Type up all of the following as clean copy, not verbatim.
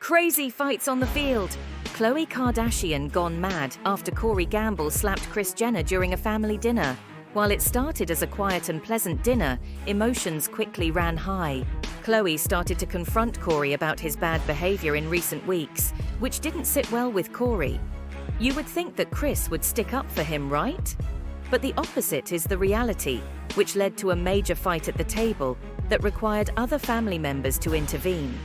Crazy fights on the field. Khloé Kardashian gone mad after Corey Gamble slapped Kris Jenner during a family dinner. While it started as a quiet and pleasant dinner, emotions quickly ran high. Khloé started to confront Corey about his bad behavior in recent weeks, which didn't sit well with Corey. You would think that Kris would stick up for him, right? But the opposite is the reality, which led to a major fight at the table that required other family members to intervene.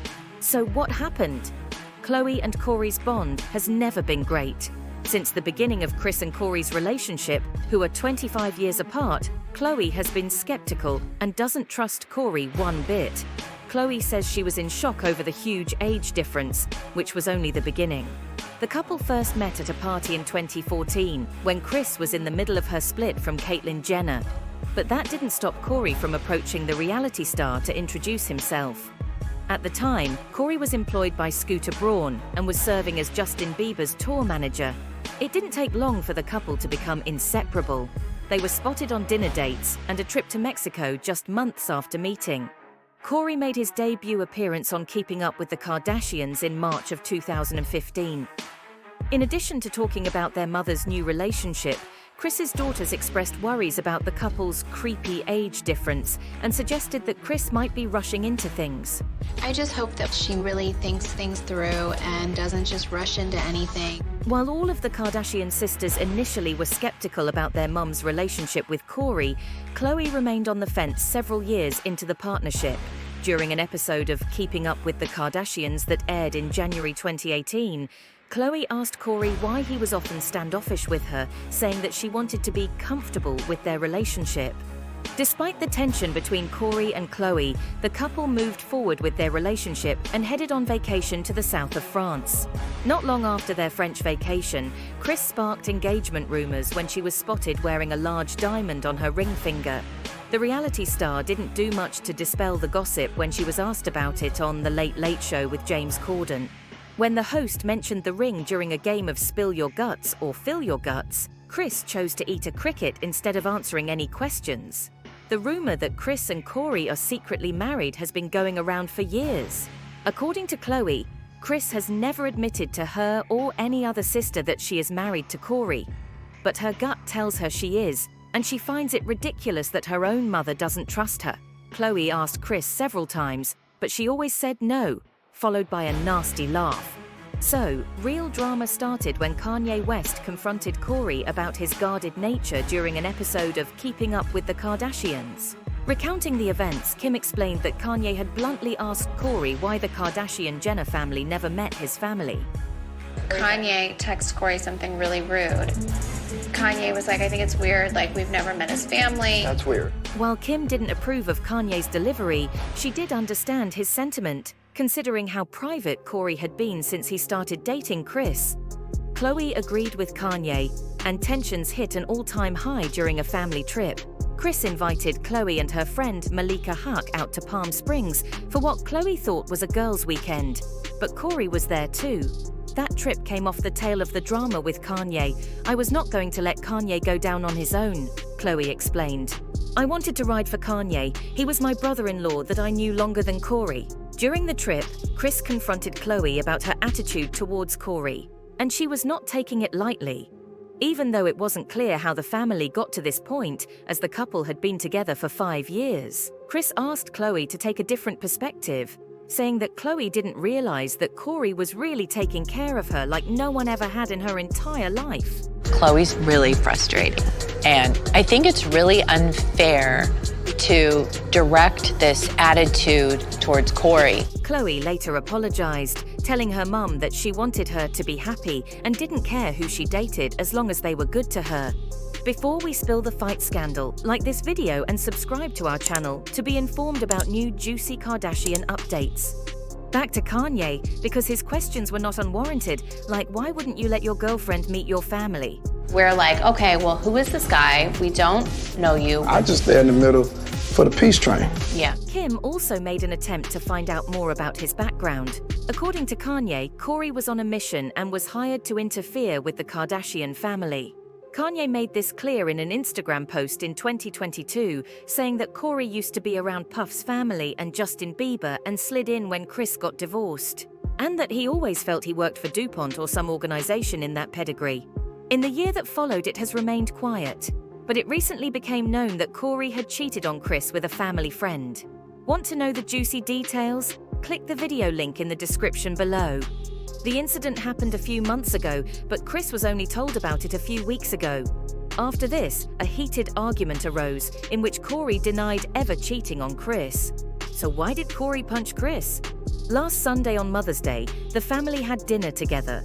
So what happened? Khloé and Corey's bond has never been great. Since the beginning of Kris and Corey's relationship, who are 25 years apart, Khloé has been skeptical and doesn't trust Corey one bit. Khloé says she was in shock over the huge age difference, which was only the beginning. The couple first met at a party in 2014, when Kris was in the middle of her split from Caitlyn Jenner. But that didn't stop Corey from approaching the reality star to introduce himself. At the time, Corey was employed by Scooter Braun and was serving as Justin Bieber's tour manager. It didn't take long for the couple to become inseparable. They were spotted on dinner dates and a trip to Mexico just months after meeting. Corey made his debut appearance on Keeping Up with the Kardashians in March of 2015. In addition to talking about their mother's new relationship, Kris's daughters expressed worries about the couple's creepy age difference and suggested that Kris might be rushing into things. I just hope that she really thinks things through and doesn't just rush into anything. While all of the Kardashian sisters initially were skeptical about their mum's relationship with Corey, Khloé remained on the fence several years into the partnership. During an episode of Keeping Up with the Kardashians that aired in January 2018, Khloé asked Corey why he was often standoffish with her, saying that she wanted to be comfortable with their relationship. Despite the tension between Corey and Khloé, the couple moved forward with their relationship and headed on vacation to the south of France. Not long after their French vacation, Kris sparked engagement rumors when she was spotted wearing a large diamond on her ring finger. The reality star didn't do much to dispel the gossip when she was asked about it on The Late Late Show with James Corden. When the host mentioned the ring during a game of Spill Your Guts or Fill Your Guts, Kris chose to eat a cricket instead of answering any questions. The rumor that Kris and Corey are secretly married has been going around for years. According to Khloé, Kris has never admitted to her or any other sister that she is married to Corey. But her gut tells her she is, and she finds it ridiculous that her own mother doesn't trust her. Khloé asked Kris several times, but she always said no, followed by a nasty laugh. So, real drama started when Kanye West confronted Corey about his guarded nature during an episode of Keeping Up with the Kardashians. Recounting the events, Kim explained that Kanye had bluntly asked Corey why the Kardashian-Jenner family never met his family. Kanye texted Corey something really rude. Kanye was like, I think it's weird, like we've never met his family. That's weird. While Kim didn't approve of Kanye's delivery, she did understand his sentiment, considering how private Corey had been since he started dating Kris. Khloé agreed with Kanye, and tensions hit an all-time high during a family trip. Kris invited Khloé and her friend Malika Huck out to Palm Springs for what Khloé thought was a girls' weekend, but Corey was there too. That trip came off the tail of the drama with Kanye. I was not going to let Kanye go down on his own, Khloé explained. I wanted to ride for Kanye. He was my brother-in-law that I knew longer than Corey. During the trip, Kris confronted Khloé about her attitude towards Corey, and she was not taking it lightly. Even though it wasn't clear how the family got to this point, as the couple had been together for 5 years, Kris asked Khloé to take a different perspective, saying that Khloé didn't realize that Corey was really taking care of her like no one ever had in her entire life. Khloé's really frustrating, and I think it's really unfair to direct this attitude towards Corey. Khloé later apologized, telling her mum that she wanted her to be happy and didn't care who she dated as long as they were good to her. Before we spill the fight scandal, like this video and subscribe to our channel to be informed about new juicy Kardashian updates. Back to Kanye, because his questions were not unwarranted, like why wouldn't you let your girlfriend meet your family? We're like, okay, well, who is this guy? We don't know you. I just stay in the middle for the peace train. Yeah. Kim also made an attempt to find out more about his background. According to Kanye, Corey was on a mission and was hired to interfere with the Kardashian family. Kanye made this clear in an Instagram post in 2022, saying that Corey used to be around Puff's family and Justin Bieber and slid in when Kris got divorced. and that he always felt he worked for DuPont or some organization in that pedigree. In the year that followed, it has remained quiet, but it recently became known that Khloé had cheated on Kris with a family friend. Want to know the juicy details? Click the video link in the description below. The incident happened a few months ago, but Kris was only told about it a few weeks ago. After this, a heated argument arose in which Khloé denied ever cheating on Kris. So why did Khloé punch Kris? Last Sunday on Mother's Day, the family had dinner together.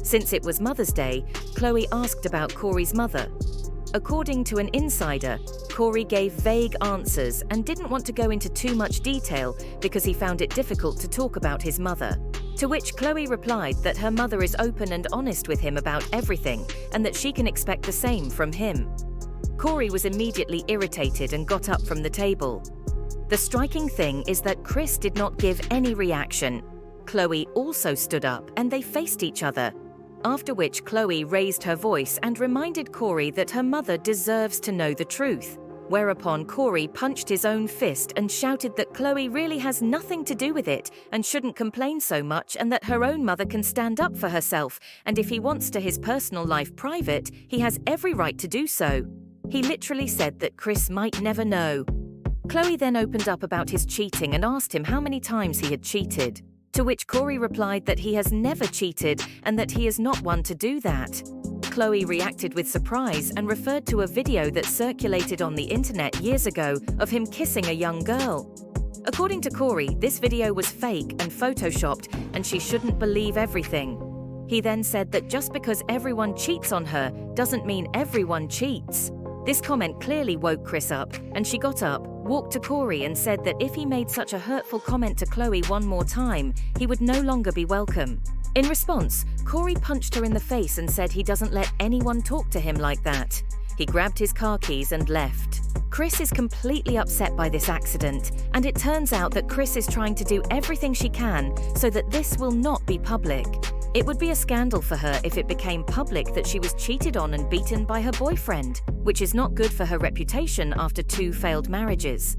Since it was Mother's Day, Khloé asked about Khloé's mother. According to an insider, Khloé gave vague answers and didn't want to go into too much detail because he found it difficult to talk about his mother. To which Khloé replied that her mother is open and honest with him about everything and that she can expect the same from him. Khloé was immediately irritated and got up from the table. The striking thing is that Kris did not give any reaction. Khloé also stood up and they faced each other. After which Khloé raised her voice and reminded Khloé that her mother deserves to know the truth. Whereupon Khloé punched his own fist and shouted that Khloé really has nothing to do with it and shouldn't complain so much, and that her own mother can stand up for herself, and if he wants to his personal life private, he has every right to do so. He literally said that Kris might never know. Khloé then opened up about his cheating and asked him how many times he had cheated. To which Khloé replied that he has never cheated and that he is not one to do that. Khloé reacted with surprise and referred to a video that circulated on the internet years ago of him kissing a young girl. According to Khloé, this video was fake and photoshopped and she shouldn't believe everything. He then said that just because everyone cheats on her doesn't mean everyone cheats. This comment clearly woke Kris up, and she got up, walked to Khloé and said that if he made such a hurtful comment to Khloé one more time, he would no longer be welcome. In response, Khloé punched her in the face and said he doesn't let anyone talk to him like that. He grabbed his car keys and left. Kris is completely upset by this accident, and it turns out that Kris is trying to do everything she can so that this will not be public. It would be a scandal for her if it became public that she was cheated on and beaten by her boyfriend, which is not good for her reputation after 2 failed marriages.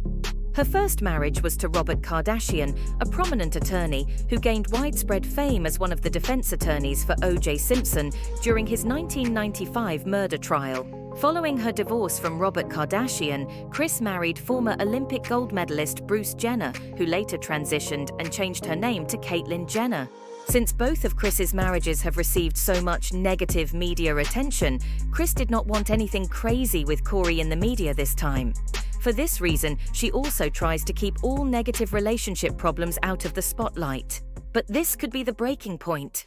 Her first marriage was to Robert Kardashian, a prominent attorney who gained widespread fame as one of the defense attorneys for O.J. Simpson during his 1995 murder trial. Following her divorce from Robert Kardashian, Kris married former Olympic gold medalist Bruce Jenner, who later transitioned and changed her name to Caitlyn Jenner. Since both of Kris's marriages have received so much negative media attention, Kris did not want anything crazy with Khloé in the media this time. For this reason, she also tries to keep all negative relationship problems out of the spotlight. But this could be the breaking point.